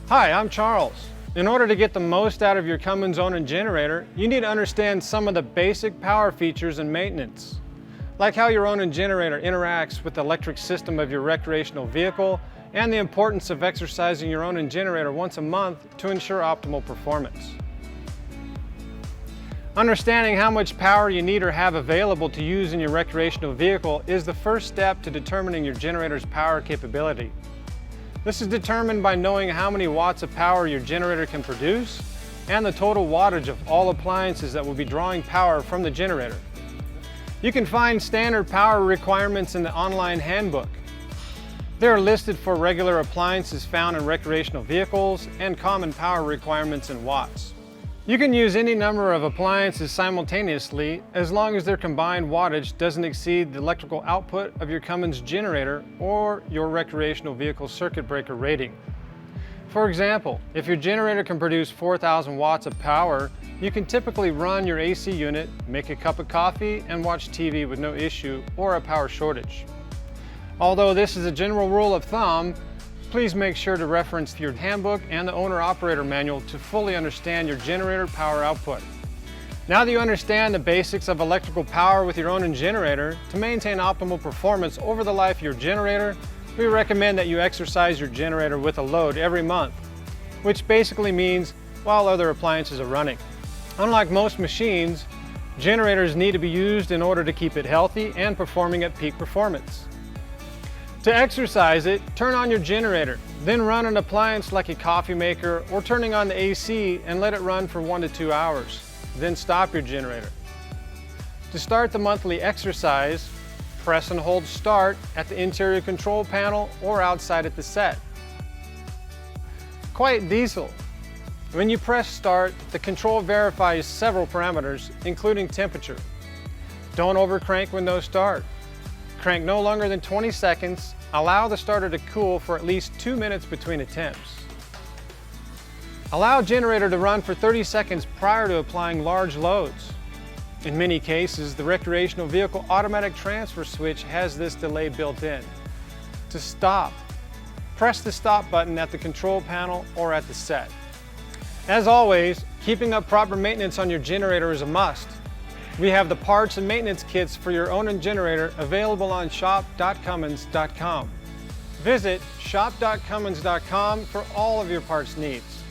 Hi, I'm Charles. In order to get the most out of your Cummins Onan generator, you need to understand some of the basic power features and maintenance, like how your Onan generator interacts with the electric system of your recreational vehicle and the importance of exercising your Onan generator once a month to ensure optimal performance. Understanding how much power you need or have available to use in your recreational vehicle is the first step to determining your generator's power capability. This is determined by knowing how many watts of power your generator can produce and the total wattage of all appliances that will be drawing power from the generator. You can find standard power requirements in the online handbook. They are listed for regular appliances found in recreational vehicles and common power requirements in watts. You can use any number of appliances simultaneously as long as their combined wattage doesn't exceed the electrical output of your Cummins generator or your recreational vehicle circuit breaker rating. For example, if your generator can produce 4,000 watts of power, you can typically run your AC unit, make a cup of coffee, and watch TV with no issue or a power shortage. Although this is a general rule of thumb, please make sure to reference your handbook and the owner-operator manual to fully understand your generator power output. Now that you understand the basics of electrical power with your Onan generator, to maintain optimal performance over the life of your generator, we recommend that you exercise your generator with a load every month, which basically means while other appliances are running. Unlike most machines, generators need to be used in order to keep it healthy and performing at peak performance. To exercise it, turn on your generator, then run an appliance like a coffee maker or turning on the AC and let it run for 1 to 2 hours. Then stop your generator. To start the monthly exercise, press and hold start at the interior control panel or outside at the set. Quiet diesel. When you press start, the control verifies several parameters, including temperature. Don't overcrank when no start. Crank no longer than 20 seconds. Allow the starter to cool for at least 2 minutes between attempts. Allow generator to run for 30 seconds prior to applying large loads. In many cases, the recreational vehicle automatic transfer switch has this delay built in. To stop, press the stop button at the control panel or at the set. As always, keeping up proper maintenance on your generator is a must. We have the parts and maintenance kits for your Onan generator available on shop.cummins.com. Visit shop.cummins.com for all of your parts needs.